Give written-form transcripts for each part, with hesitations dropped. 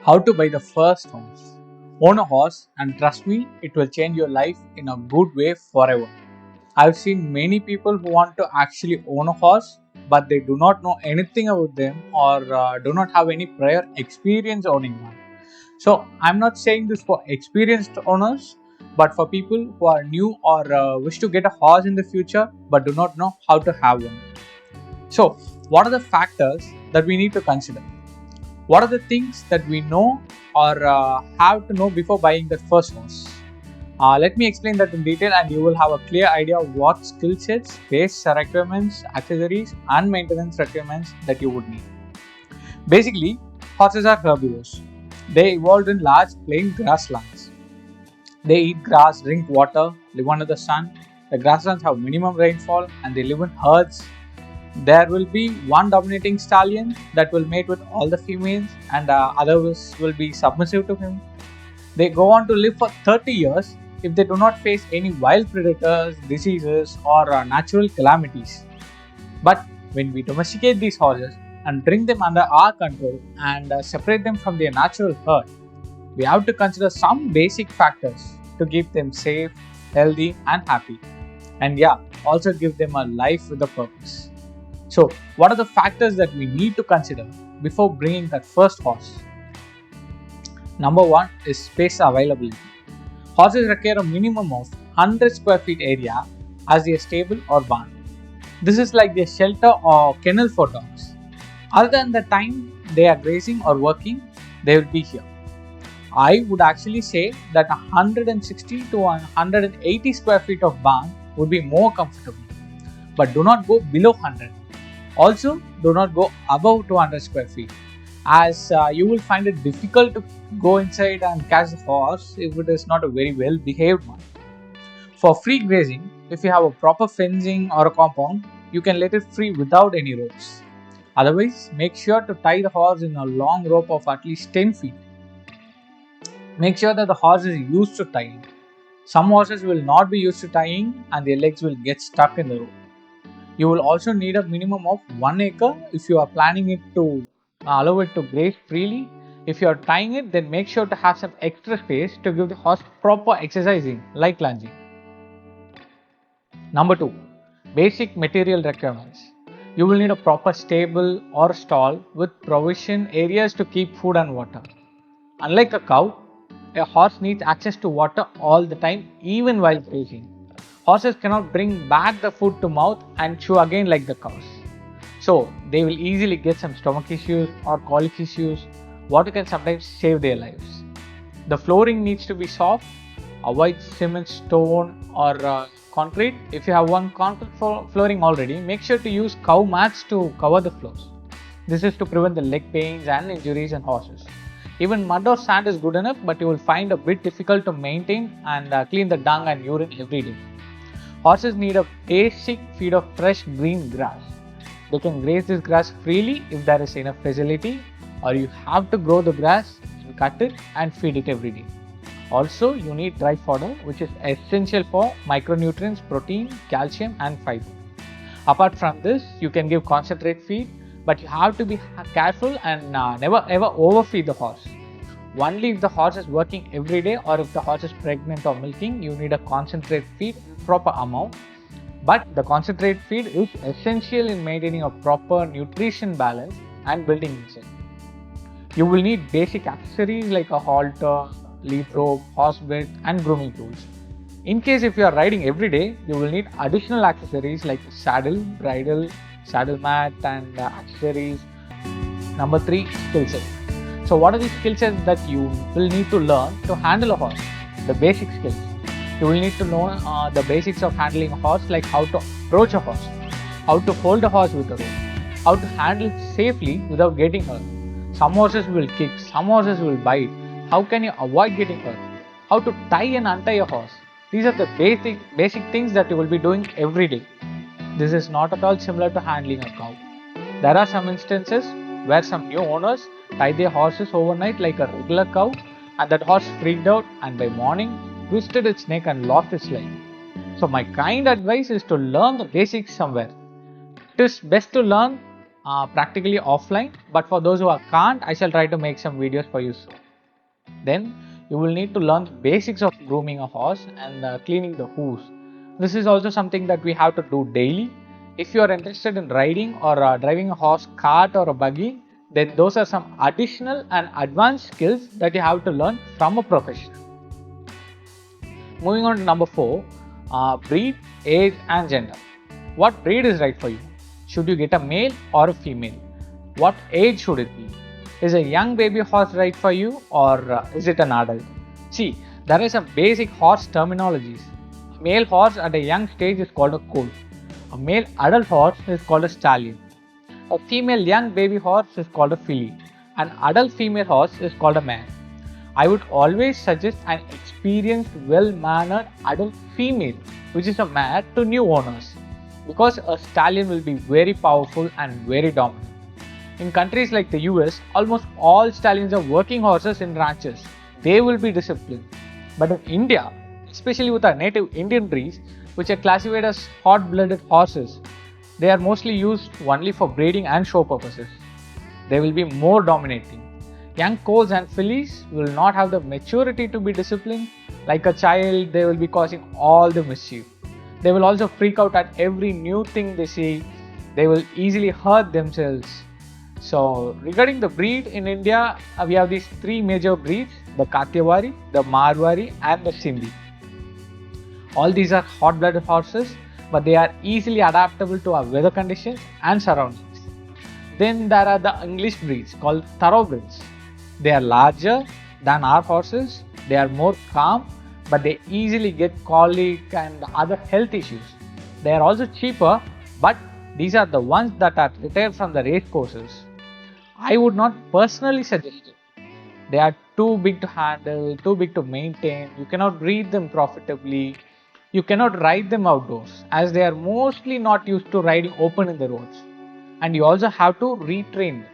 How to buy the first horse. Own a horse and trust me, it will change your life in a good way forever. I've seen many people who want to actually own a horse but they do not know anything about them or do not have any prior experience owning one. So, I'm not saying this for experienced owners but for people who are new or wish to get a horse in the future but do not know how to have one. So, what are the factors that we need to consider? What are the things that we know or have to know before buying the first horse? Let me explain that in detail and you will have a clear idea of what skill sets, base requirements, accessories and maintenance requirements that you would need. Basically, horses are herbivores. They evolved in large plain grasslands. They eat grass, drink water, live under the sun. The grasslands have minimum rainfall and they live in herds. There will be one dominating stallion that will mate with all the females and others will be submissive to him. They go on to live for 30 years if they do not face any wild predators, diseases or natural calamities. But when we domesticate these horses and bring them under our control and separate them from their natural herd, we have to consider some basic factors to keep them safe, healthy and happy. And yeah, also give them a life with a purpose. So, what are the factors that we need to consider before bringing that first horse? Number one is space availability. Horses require a minimum of 100 square feet area as their stable or barn. This is like their shelter or kennel for dogs. Other than the time they are grazing or working, they will be here. I would actually say that 160 to 180 square feet of barn would be more comfortable, but do not go below 100. Also, do not go above 200 square feet as you will find it difficult to go inside and catch the horse if it is not a very well behaved one. For free grazing, if you have a proper fencing or a compound, you can let it free without any ropes. Otherwise, make sure to tie the horse in a long rope of at least 10 feet. Make sure that the horse is used to tying. Some horses will not be used to tying and their legs will get stuck in the rope. You will also need a minimum of 1 acre if you are planning it to allow it to graze freely. If you are tying it, then make sure to have some extra space to give the horse proper exercising like lunging. Number 2. Basic material requirements. You will need a proper stable or stall with provision areas to keep food and water. Unlike a cow, a horse needs access to water all the time even while grazing. Horses cannot bring back the food to mouth and chew again like the cows. So they will easily get some stomach issues or colic issues. Water can sometimes save their lives. The flooring needs to be soft. Avoid cement, stone or concrete. If you have one concrete flooring already, make sure to use cow mats to cover the floors. This is to prevent the leg pains and injuries in horses. Even mud or sand is good enough, but you will find a bit difficult to maintain and clean the dung and urine every day. Horses need a basic feed of fresh green grass. They can graze this grass freely if there is enough facility, or you have to grow the grass and cut it and feed it every day. Also, you need dry fodder, which is essential for micronutrients, protein, calcium and fiber. Apart from this, you can give concentrate feed, but you have to be careful and never ever overfeed the horse. Only if the horse is working every day or if the horse is pregnant or milking, you need a concentrate feed proper amount. But the concentrate feed is essential in maintaining a proper nutrition balance and building muscle. You will need basic accessories like a halter, lead rope, horse bit and grooming tools. In case if you are riding every day, you will need additional accessories like saddle, bridle, saddle mat and accessories. Number 3, skill set. So what are the skill sets that you will need to learn to handle a horse? The basic skills. You will need to know the basics of handling a horse, like how to approach a horse, how to hold a horse with a rope, how to handle it safely without getting hurt. Some horses will kick, some horses will bite. How can you avoid getting hurt? How to tie and untie a horse. These are the basic things that you will be doing every day. This is not at all similar to handling a cow. There are some instances where some new owners tie their horses overnight like a regular cow and that horse freaked out and by morning twisted its neck and lost its life. So my kind advice is to learn the basics somewhere. It is best to learn practically offline, but for those who can't, I shall try to make some videos for you soon. Then you will need to learn the basics of grooming a horse and cleaning the hooves. This is also something that we have to do daily. If you are interested in riding or driving a horse cart or a buggy, then those are some additional and advanced skills that you have to learn from a professional. Moving on to number 4, breed, age and gender. What breed is right for you? Should you get a male or a female? What age should it be? Is a young baby horse right for you, or is it an adult? See, there are some basic horse terminologies. A male horse at a young stage is called a colt. A male adult horse is called a stallion. A female young baby horse is called a filly. An adult female horse is called a mare. I would always suggest an experienced, well-mannered adult female, which is a mare, to new owners, because a stallion will be very powerful and very dominant. In countries like the US, almost all stallions are working horses in ranches. They will be disciplined. But in India, especially with our native Indian breeds, which are classified as hot-blooded horses, they are mostly used only for breeding and show purposes. They will be more dominating. Young colts and fillies will not have the maturity to be disciplined. Like a child, they will be causing all the mischief. They will also freak out at every new thing they see. They will easily hurt themselves. So regarding the breed in India, we have these 3 major breeds: the Kathiawari, the Marwari and the Sindhi. All these are hot-blooded horses, but they are easily adaptable to our weather conditions and surroundings. Then there are the English breeds called thoroughbreds. They are larger than our horses, they are more calm, but they easily get colic and other health issues. They are also cheaper, but these are the ones that are retired from the race courses. I would not personally suggest it. They are too big to handle, too big to maintain. You cannot breed them profitably. You cannot ride them outdoors, as they are mostly not used to riding open in the roads. And you also have to retrain them.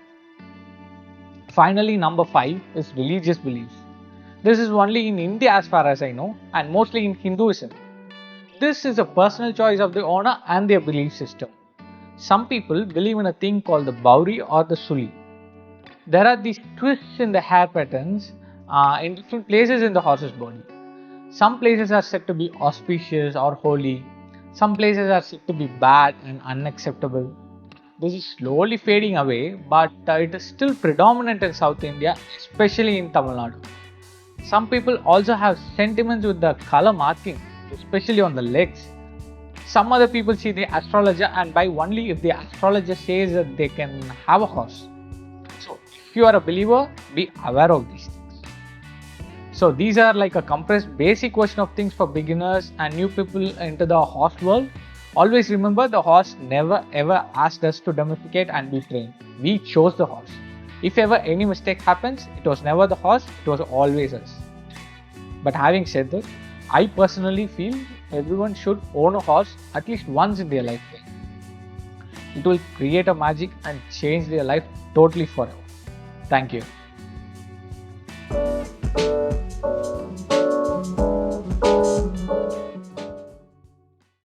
Finally, number 5 is religious beliefs. This is only in India as far as I know, and mostly in Hinduism. This is a personal choice of the owner and their belief system. Some people believe in a thing called the Bauri or the Suli. There are these twists in the hair patterns in different places in the horse's body. Some places are said to be auspicious or holy. Some places are said to be bad and unacceptable. This is slowly fading away, but it is still predominant in South India, especially in Tamil Nadu. Some people also have sentiments with the color marking, especially on the legs. Some other people see the astrologer and buy only if the astrologer says that they can have a horse. So, if you are a believer, be aware of these things. So, these are like a compressed basic version of things for beginners and new people into the horse world. Always remember, the horse never ever asked us to domesticate and be trained. We chose the horse. If ever any mistake happens, it was never the horse, it was always us. But having said that, I personally feel everyone should own a horse at least once in their lifetime. It will create a magic and change their life totally forever. Thank you.